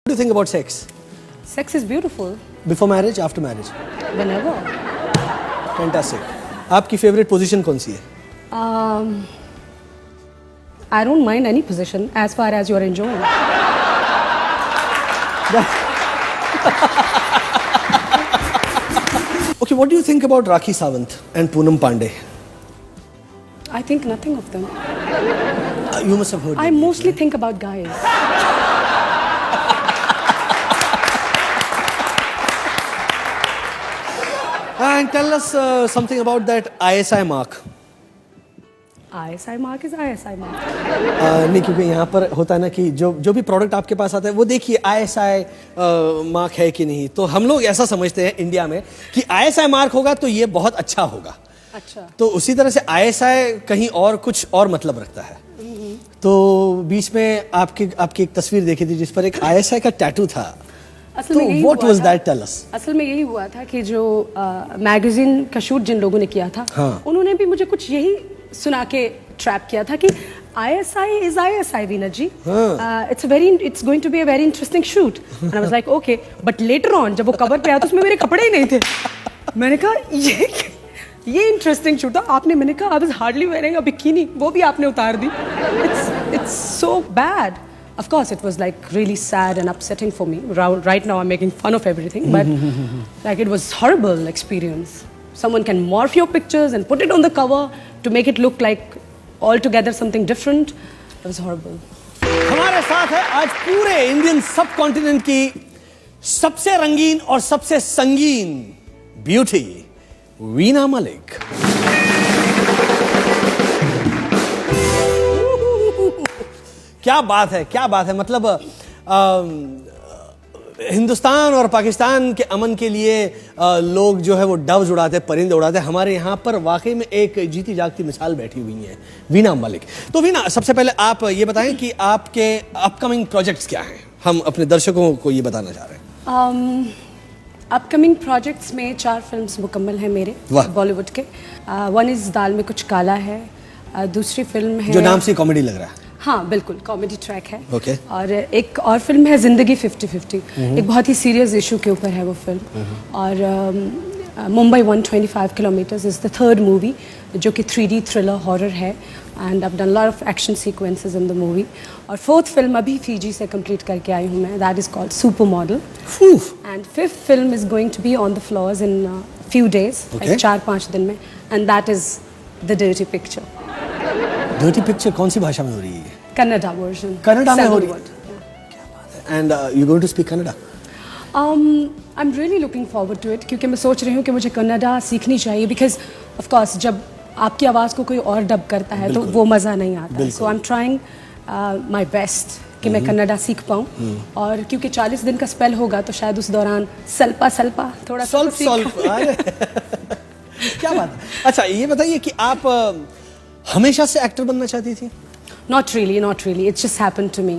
What do you think about sex? Sex is beautiful. Before marriage, after marriage? Whenever. Fantastic. आपकी favorite position कौन सी है? I don't mind any position as far as you're enjoying. Okay, what do you think about Rakhi Sawant and Poonam Pandey? I think nothing of them. You must have heard. I mostly think about guys. And tell us something about that ISI mark. ISI mark is ISI mark. नहीं, क्योंकि यहाँ पर होता है ना कि जो भी प्रोडक्ट आपके पास आता है वो देखिए ISI मार्क है कि नहीं। तो हम लोग ऐसा समझते हैं इंडिया में कि ISI मार्क होगा तो ये बहुत अच्छा होगा। अच्छा। तो उसी तरह से ISI कहीं और कुछ और मतलब रखता है। तो बीच में आपकी एक तस्वीर देखी थी जिस पर एक ISI का टैटू था। असल तो में यही what हुआ was था। that? Tell us. असल में यही हुआ था कि जो मैगजीन का शूट जिन लोगों ने किया था, हाँ। उन्होंने भी मुझे कुछ यही सुना के ट्रैप किया था कि ISI is ISI, Veena ji. It's going to be a very interesting shoot. And I was like, okay. But later on, जब वो कवर पे आया तो उसमें मेरे कपड़े ही नहीं थे. मैंने कहा ये इंटरेस्टिंग शूट था आपने. मैंने कहा I was hardly wearing a bikini. वो भी आपने उतार दी. It's so bad. Of course, it was like really sad and upsetting for me. Right now, I'm making fun of everything, but like it was horrible experience. Someone can morph your pictures and put it on the cover to make it look like altogether something different. It was horrible. हमारे साथ है आज पूरे Indian सब continent की सबसे रंगीन और सबसे संगीन ब्यूटी वीना मलिक। क्या बात है, क्या बात है। मतलब हिंदुस्तान और पाकिस्तान के अमन के लिए लोग जो है वो डव्स उड़ाते, परिंदे उड़ाते। हमारे यहाँ पर वाकई में एक जीती जागती मिसाल बैठी हुई है वीना मलिक। तो वीना, सबसे पहले आप ये बताएं कि आपके अपकमिंग प्रोजेक्ट्स क्या हैं। हम अपने दर्शकों को ये बताना चाह रहे हैं। अपकमिंग प्रोजेक्ट्स में 4 फिल्म्स मुकम्मल हैं मेरे बॉलीवुड के। वन इज़ दाल में कुछ काला है, दूसरी फिल्म है जो नाम से कॉमेडी लग रहा है। हाँ बिल्कुल, कॉमेडी ट्रैक है। Okay. और एक और फिल्म है जिंदगी 50-50। एक बहुत ही सीरियस इशू के ऊपर है वो फिल्म। और Mumbai 125 kilometres is the third movie जो कि 3D थ्रिलर हॉरर है। And I have done lot of action sequences in the movie. और फोर्थ फिल्म अभी फीजी से कंप्लीट करके आई हूँ मैं, that is called super model. And fifth film is going to be on the floors in few days, 4-5 दिन में। And that is the dirty picture. Dirty picture कौन सी भाषा में हो रही है? कन्नड़ा वर्जन। कन्नड़ा में हो रही है। क्या बात है। And you going to speak Kannada? I am really looking forward to it, क्योंकि मैं सोच रही हूँ कि मुझे कन्नड़ा सीखनी चाहिए। बिकॉज ऑफ कोर्स जब आपकी आवाज़ को कोई और डब करता है तो वो मज़ा नहीं आता। So I am trying my best कि मैं कन्नड़ा सीख पाऊँ। और क्योंकि 40 दिन का स्पेल होगा तो शायद उस दौरान सल्पा थोड़ा क्या बात है। अच्छा, ये बताइए कि आप हमेशा से एक्टर बनना चाहती थी? Not really. It just happened to me.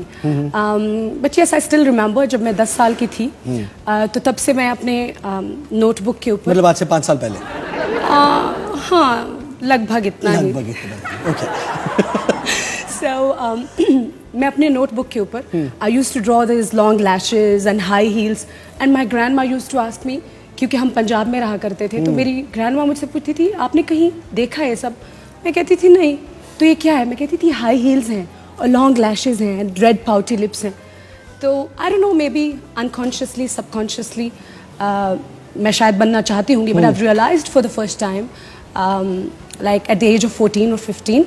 But yes, I still remember जब मैं 10 साल की थी, तो तब से मैं अपने नोटबुक के ऊपर, मतलब आज से 5 साल पहले? हाँ, लगभग इतना ही। Okay. So मैं अपने नोटबुक के ऊपर I used to draw these long lashes and high heels, and my grandma used to ask me, क्योंकि हम पंजाब में रहा करते थे, तो मेरी ग्रैंडमा मुझसे पूछती थी आपने कहीं देखा है सब? मैं कहती थी नहीं। तो ये क्या है? मैं कहती थी हाई हील्स हैं और लॉन्ग लैशेज हैं, रेड पाउटी लिप्स हैं। तो I don't know, maybe unconsciously subconsciously मैं शायद बनना चाहती होंगी। But I have realised for the first time like at the age of 14 और 15,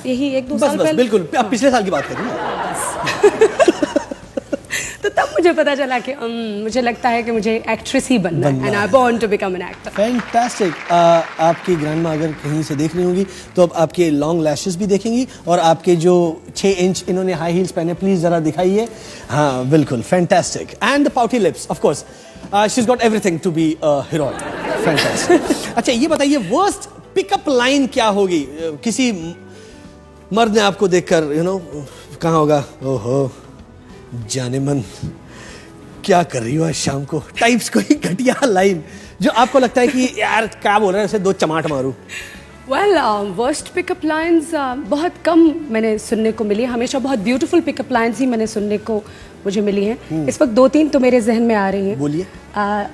यही 1-2 साल पहले। बिल्कुल, आप पिछले साल की बात कर रही हैं। तो तब मुझे पता चला कि मुझे लगता है कि मुझे एक्ट्रेस ही बनना है, and I want to become an actor. Fantastic. आपकी ग्रैंडमा अगर कहीं से देख रही होंगी तो अब आपके लॉन्ग लैशेस भी देखेंगी, और आपके जो 6 इंच इन्होंने हाई हील्स पहने, प्लीज जरा दिखाइए। हाँ बिल्कुल, fantastic. And the pouty lips, of course she is got everything to be a heroine. Fantastic. अच्छा, ये बताइए वर्स्ट पिकअप लाइन क्या होगी? किसी मर्द ने आपको देखकर कहा होगा ओहो जाने मन क्या कर रही हो आज शाम को, टाइप्स कोई घटिया लाइन जो आपको लगता है कि यार क्या बोल रहे हैं, ऐसे 2 चमाट मारूं? वेल वर्स्ट पिकअप लाइंस बहुत कम मैंने सुनने को मिली, हमेशा बहुत ब्यूटीफुल पिकअप लाइंस ही मैंने सुनने को मुझे मिली हैं। इस वक्त 2-3 तो मेरे जहन में आ रही हैं। बोलिए।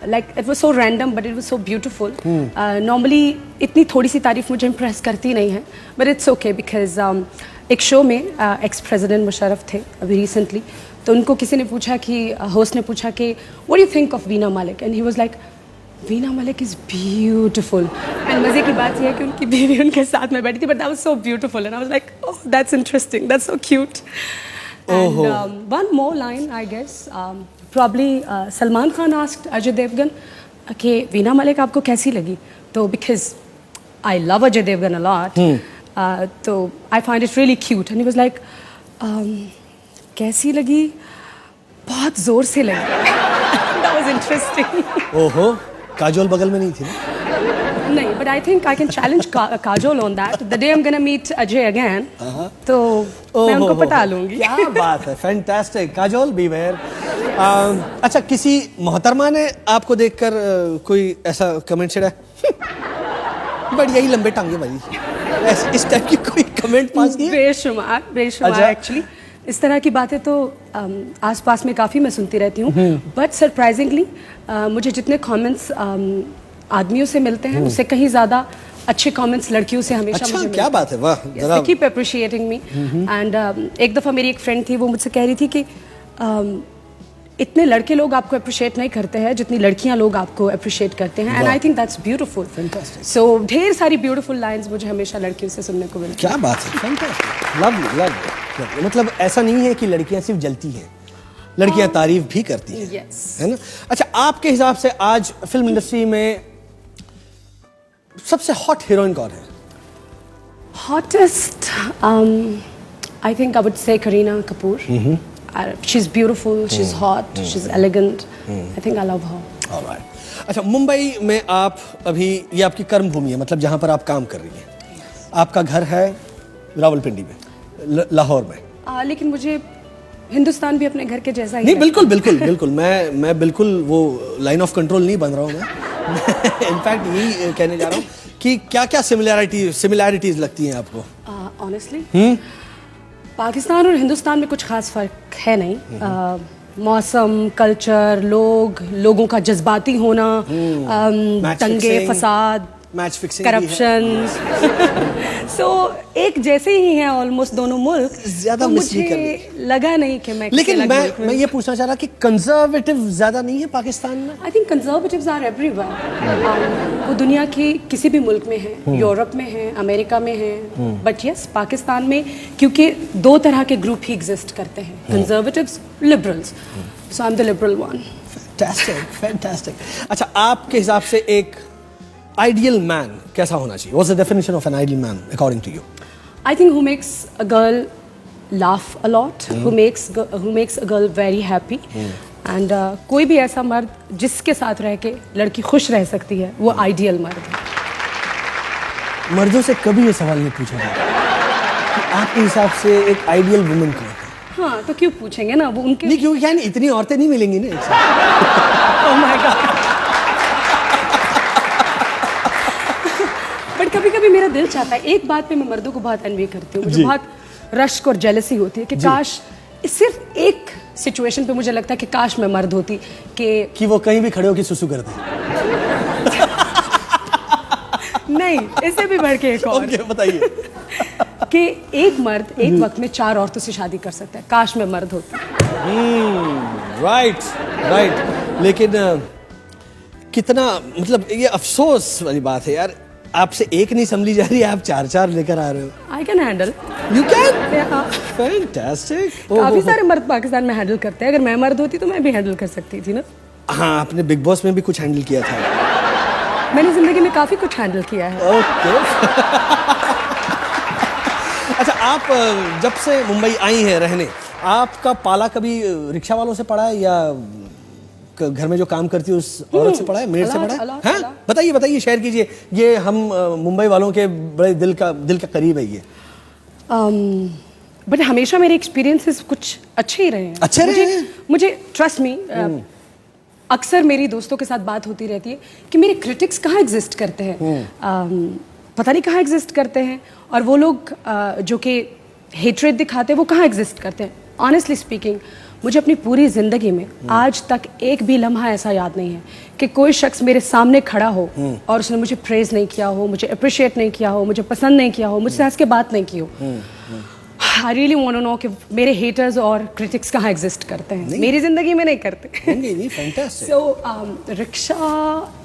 Like it was so random but it was so beautiful. Normally इतनी थोड़ी सी तारीफ मुझे इम्प्रेस करती नहीं है, बट इट्स ओके बिकॉज एक शो में एक्स प्रेसिडेंट मुशर्रफ थे अभी रिसेंटली, तो उनको किसी ने पूछा कि होस्ट ने पूछा कि what do you think of Veena Malik, and he was like Veena Malik is beautiful. And मज़े की बात यह है कि उनकी बीवी उनके साथ में बैठी थी, but that was so beautiful and I was like oh that's interesting, that's so cute. And one more line I guess probably Salman Khan asked Ajay Devgan कि वीना मलिक आपको कैसी लगी, तो because I love Ajay Devgan a lot, तो I find it really cute, and he was like कैसी लगी, बहुत ज़ोर से लगी। That was interesting. ओहो, काजोल बगल में नहीं थी ना? नहीं, but I think I can challenge Kajol on that. The day I'm gonna meet Ajay again, तो मैं उनको पटा लूंगी। क्या बात है, फैंटास्टिक। काजोल beware। अच्छा, किसी मोहतरमा ने आपको देखकर कोई ऐसा कमेंट छेड़ा बढ़िया ही लंबे टांगे भाई, इस टाइप की कोई कमेंट पास किया? बेशुमार एक्चुअली इस तरह की बातें तो आसपास में काफ़ी मैं सुनती रहती हूँ, बट सरप्राइजिंगली मुझे जितने कमेंट्स आदमियों से मिलते हैं उससे कहीं ज़्यादा अच्छे कमेंट्स लड़कियों से हमेशा अच्छा, मुझे क्या बात है, वाह। They keep appreciating me and एक दफ़ा मेरी एक फ्रेंड थी, वो मुझसे कह रही थी कि इतने लड़के लोग आपको अप्रिशिएट नहीं करते हैं जितनी लड़कियां लोग आपको अप्रिशिएट करते हैं, and I think that's beautiful. So ढेर सारी ब्यूटीफुल लाइंस मुझे हमेशा लड़कियों से सुनने को मिलती हैं। क्या बात है, फैंटास्टिक, लवली लवली। मतलब ऐसा नहीं है कि लड़कियां सिर्फ जलती हैं, लड़कियां तारीफ भी करती हैं, Yes. है ना? अच्छा, आपके हिसाब से आज फिल्म इंडस्ट्री में सबसे हॉट हीरोइन कौन है? Hottest, I think I would say Kareena Kapoor. She's beautiful, she's hot, she's elegant. I think I love her. Alright. अच्छा, मुंबई में आप अभी, ये आपकी कर्म भूमि है, मतलब जहाँ पर आप काम कर रही हैं। आपका घर है रावलपिंडी में, लाहौर में। लेकिन मुझे हिंदुस्तान भी अपने घर के जैसा ही नहीं, है। बिल्कुल बिल्कुल बिल्कुल, मैं बिल्कुल वो लाइन ऑफ कंट्रोल नहीं बन रहा हूँ मैं। इनफैक्ट यही कहने जा रहा हूँ कि क्या क्या सिमिलैरिटीज लगती हैं आपको? ऑनेस्टली पाकिस्तान और हिंदुस्तान में कुछ खास फर्क है नहीं। मौसम, कल्चर, लोगों का जज्बाती होना, दंगे फसाद, मैच फिक्सिंग, करप्शन, सो एक जैसे ही हैं ऑलमोस्ट दोनों मुल्क। ज्यादा तो मिस नहीं कर मुझे लगा नहीं कि मैं लेकिन मैं ये पूछना चाह रहा कि कंजर्वेटिव ज्यादा नहीं है पाकिस्तान में? I think conservatives are everywhere. वो दुनिया के किसी भी मुल्क में हैं, यूरोप में हैं, अमेरिका में हैं, बट यस पाकिस्तान में क्योंकि दो तरह के ग्रुप ही एग्जिस्ट करते हैं, conservatives, liberals, so I am the liberal one. Fantastic. अच्छा, आपके हिसाब से एक ideal man कैसा होना चाहिए? What's the definition of an ideal man according to you? I think who makes a girl laugh a lot, who makes a girl very happy, and कोई भी ऐसा मर्द जिसके साथ रह के लड़की खुश रह सकती है, वो आइडियल मर्द है। मर्दों से कभी ये सवाल नहीं पूछा गया कि आपके हिसाब से एक आइडियल वुमन कौन है? हाँ, तो क्यों पूछेंगे ना, वो उनके नहीं, क्योंकि यानी इतनी औरतें नहीं मिलेंगी ना। Oh my God. बट कभी कभी मेरा दिल चाहता है, एक बात पे मैं मर्दों को बहुत एनवी करती हूँ, मुझे बहुत रश्क और जेलसी होती है कि काश, सिर्फ एक सिचुएशन पे मुझे लगता है कि काश मैं मर्द होती कि वो कहीं भी खड़े होकर सुसु करते। नहीं, इससे भी बढ़ के एक और। Okay, बताइए। कि एक मर्द एक वक्त में 4 औरतों से शादी कर सकता है, काश मैं मर्द होती। राइट। लेकिन कितना, मतलब ये अफसोस वाली बात है यार, आपसे एक नहीं संभली जा रही है, आप 4 लेकर आ रहे हो। I can handle. You can? Fantastic. काफी सारे मर्द पाकिस्तान में हैंडल करते हैं, अगर मैं मर्द होती तो मैं भी हैंडल कर सकती थी ना। हाँ, आपने बिग बॉस में भी कुछ हैंडल किया था। मैंने जिंदगी में काफी कुछ हैंडल किया है। ओके। अच्छा, आप जब से मुंबई आई हैं रहने, आपका पाला कभी रिक्शा वालों से पड़ा है या घर में जो काम करती है उस औरत से पड़ा है, मेड से पड़ा है? हाँ, बताइए, शेयर कीजिए। ये हम मुंबई वालों के बड़े दिल का करीब है ये। बट हमेशा मेरे एक्सपीरियंसेस कुछ अच्छे ही रहे हैं। अच्छे रहे हैं? मुझे ट्रस्ट मी, अक्सर मेरी दोस्तों के साथ बात होती रहती है कि मेरे क्रिटिक्स कहाँ एग्जिस्ट करते हैं। पता नहीं कहाँ एग्जिस्ट करते हैं, और वो लोग जो कि हेट्रेड दिखाते हैं वो कहाँ एग्जिस्ट करते हैं. ऑनेस्टली स्पीकिंग, मुझे अपनी पूरी ज़िंदगी में आज तक एक भी लम्हा ऐसा याद नहीं है कि कोई शख्स मेरे सामने खड़ा हो और उसने मुझे प्रेज़ नहीं किया हो, मुझे अप्रिशिएट नहीं किया हो, मुझे पसंद नहीं किया हो, मुझसे हंस के बात नहीं की हो. I really want to know कि मेरे हेटर्स और क्रिटिक्स कहाँ एग्जिस्ट करते हैं. मेरी ज़िंदगी में नहीं करते. नहीं, फैंटास्टिक. सो रिक्शा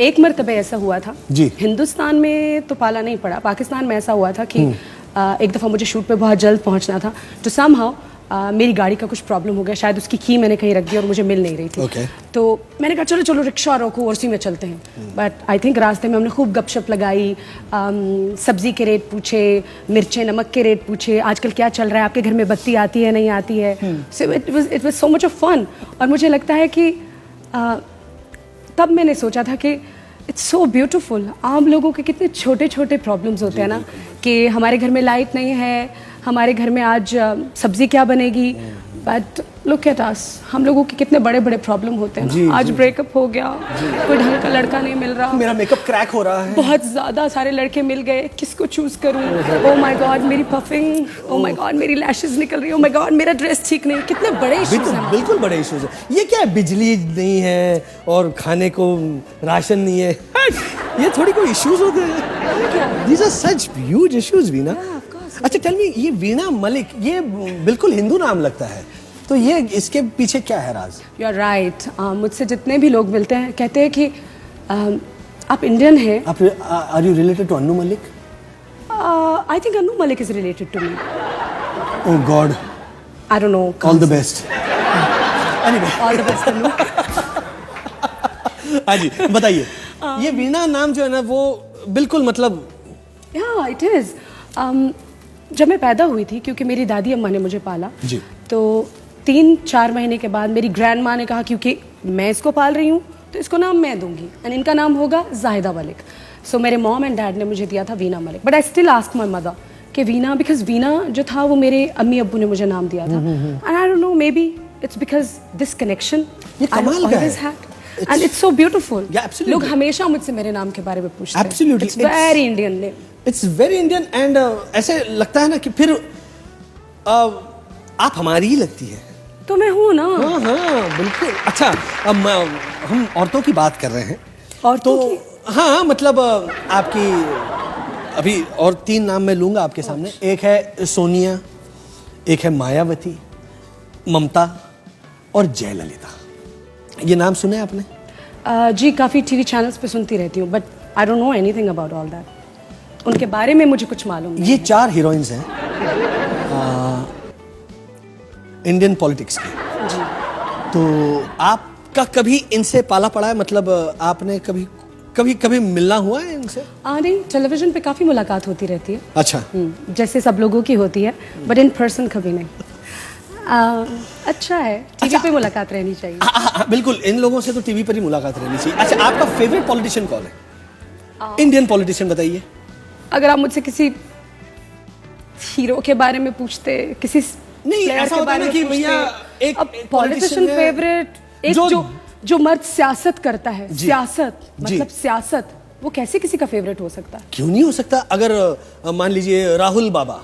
एक मरतबे ऐसा हुआ था जी. हिंदुस्तान में तो पाला नहीं पड़ा, पाकिस्तान में ऐसा हुआ था कि एक दफ़ा मुझे शूट पे बहुत जल्द पहुंचना था, तो समहाउ मेरी गाड़ी का कुछ प्रॉब्लम हो गया, शायद उसकी की मैंने कहीं रख दी और मुझे मिल नहीं रही थी. Okay. तो मैंने कहा चलो रिक्शा रोको और उसी में चलते हैं. बट आई थिंक रास्ते में हमने खूब गपशप लगाई, सब्जी के रेट पूछे, मिर्चें नमक के रेट पूछे, आजकल क्या चल रहा है, आपके घर में बत्ती आती है नहीं आती है. So it was so much of fun. और मुझे लगता है कि तब मैंने सोचा था कि इट्स सो ब्यूटीफुल. आम लोगों के कितने छोटे छोटे प्रॉब्लम्स होते हैं ना, कि हमारे घर में लाइट नहीं है, हमारे घर में आज सब्जी क्या बनेगी. बट लुक एट अस, हम लोगों के कितने बड़े बड़े प्रॉब्लम होते हैं ना. आज ब्रेकअप हो गया, कोई ढंग का लड़का नहीं मिल रहा, मेरा मेकअप क्रैक हो रहा है, बहुत ज़्यादा सारे लड़के मिल गए, किसको चूज़ करूँ. ओ माय गॉड मेरी पफिंग, ओ माय गॉड मेरी लैशेस निकल रही है, ओ माय गॉड मेरा ड्रेस ठीक नहीं. कितने बड़े इश्यूज हैं. बिल्कुल बड़े इश्यूज है. ये क्या है, बिजली नहीं है और खाने को राशन नहीं है, ये थोड़ी कोई इश्यूज होते हैं. These are such huge issues भी ना. अच्छा टेल मी, ये वीणा मलिक, ये बिल्कुल हिंदू नाम लगता है, तो ये इसके पीछे क्या है राज? You are right. मुझसे जितने भी लोग मिलते हैं कहते हैं कि आप इंडियन हैं. आप are you related to Annu Malik? I think Annu Malik is related to me. Oh god, I don't know. All the best. Anyway, all the best Annu. हाँ जी बताइए. ये वीणा नाम जो है ना वो बिल्कुल मतलब, या इट इज. जब मैं पैदा हुई थी, क्योंकि मेरी दादी अम्मा ने मुझे पाला जी, तो 3-4 महीने के बाद मेरी ग्रैंड माँ ने कहा क्योंकि मैं इसको पाल रही हूँ तो इसको नाम मैं दूंगी, एंड इनका नाम होगा जाहिदा मलिक. सो मेरे मॉम एंड डैड ने मुझे दिया था Veena Malik. But I still ask my mother कि वीणा, बिकॉज वीणा जो था वो मेरे अम्मी अब्बू ने मुझे नाम दिया था. And I don't know, may be it's because this connection I always had. And it's so beautiful. लोग हमेशा मुझसे मेरे नाम के बारे में पूछते हैं. Absolutely. It's very Indian name. It's very Indian. And ऐसे लगता है ना कि फिर आप हमारी ही लगती है. तो मैं हूँ ना. हाँ बिल्कुल. अच्छा, अब हम औरतों की बात कर रहे हैं, और तो हाँ मतलब आपकी अभी और 3 नाम मैं लूंगा आपके सामने. एक है सोनिया, एक है मायावती, ममता और जयललिता. ये नाम सुने आपने? जी काफ़ी टीवी चैनल्स पे सुनती रहती हूँ, but I don't know anything about all that. उनके बारे में मुझे कुछ मालूम नहीं. ये 4 हीरोइंस हैं इंडियन पॉलिटिक्स की. जी. तो आपका कभी इनसे पाला पड़ा है? मतलब आपने कभी मिलना हुआ है इनसे? नहीं, टेलीविजन पे काफ़ी मुलाकात होती रहती है. अच्छा. जैसे सब लोगों की होती है, बट इन पर्सन कभी नहीं. अच्छा है, टीवी पे मुलाकात रहनी चाहिए. हाँ, बिल्कुल. इन लोगों से तो टीवी पर ही मुलाकात रहनी चाहिए. अच्छा, आपका फेवरेट पॉलिटिशियन कौन है? इंडियन पॉलिटिशियन बताइए. अगर आप मुझसे किसी हीरो के बारे में पूछते, किसी नहीं, ऐसा होता है ना कि भैया एक पॉलिटिशियन फेवरेट, एक जो मर्द सियासत करता है, सियासत मतलब सियासत, वो कैसे किसी का फेवरेट हो सकता है? क्यों नहीं हो सकता? अगर मान लीजिए राहुल बाबा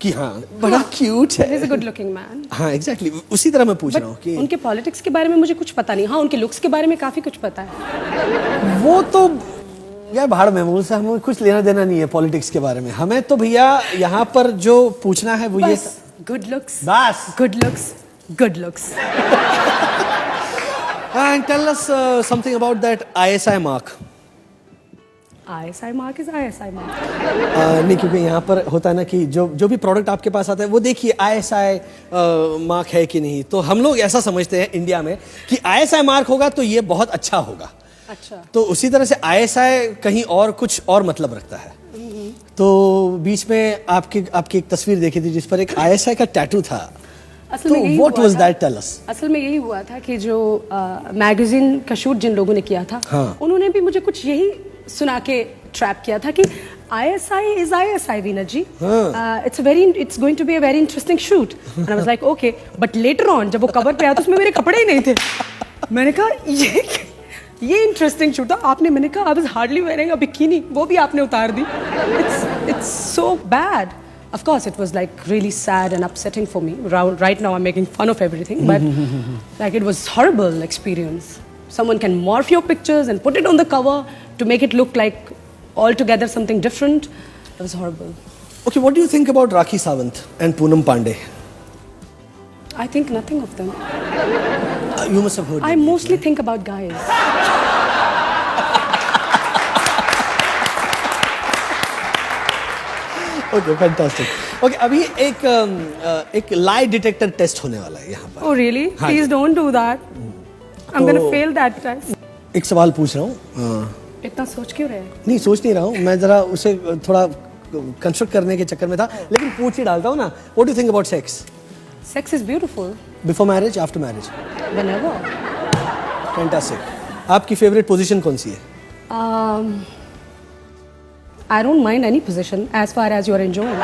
कि हाँ बड़ा क्यूट है, is a good looking man. हाँ एग्जैक्टली, उसी तरह मैं पूछ रहा हूँ कि उनके पॉलिटिक्स के बारे में मुझे कुछ पता नहीं. हाँ, उनके लुक्स के बारे में काफी कुछ पता है. वो तो यार भाड़ में, मुझसे हमें कुछ लेना देना नहीं है पॉलिटिक्स के बारे में. हमें तो भैया यहाँ पर जो पूछना है वो ये गुड लुक्स, बस. Good looks, good looks. And tell us something about that ISI mark. ISI mark is ISI mark. नहीं, क्योंकि यहाँ पर होता है ना कि जो भी प्रोडक्ट आपके पास आता है वो देखिए ISI मार्क है कि नहीं. तो हम लोग ऐसा समझते हैं इंडिया में कि ISI मार्क होगा तो ये बहुत अच्छा होगा. अच्छा. तो उसी तरह से ISI कहीं और कुछ और मतलब रखता है. तो बीच में आपकी एक तस्वीर देखी थी जिस पर एक ISI का टैटू था. असल में यही what was that, tell us. असल में यही हुआ था कि जो मैगजीन का शूट जिन लोगों ने किया था, हाँ. उन्होंने भी मुझे कुछ यही सुना के ट्रैप किया था कि ISI is ISI, Veena ji. It's going to be a very interesting shoot. And I was like, okay. But later on, जब वो कवर पे आया तो उसमें मेरे कपड़े ही नहीं थे. मैंने कहा ये इंटरेस्टिंग शूट था आपने मैंने कहा I was hardly wearing a bikini वो भी आपने उतार दी it's so bad of course it was like really sad and upsetting for me right now I'm making fun of everything but like it was horrible experience someone can morph your pictures and put it on the cover to make it look like altogether something different it was horrible. Okay, what do you think about Rakhi Sawant and Poonam Pandey? I think nothing of them. You must have heard I them, mostly right? think about guys. Okay, fantastic. Okay, अभी एक lie detector test होने वाला है यहाँ पर. Oh really? हाँ Please ji. don't do that. I'm gonna तो- fail that test. एक सवाल पूछ रहा हूँ. इतना सोच क्यों रहे? नहीं सोच नहीं रहा हूँ मैं जरा उसे थोड़ा कंस्ट्रक्ट करने के चक्कर में था लेकिन पूछ ही डालता हूँ ना. What do you think about sex? Sex is beautiful. Before marriage, after marriage? Whenever. Fantastic. आपकी फेवरेट पोजीशन कौन सी है? I don't mind any position as far as you're enjoying.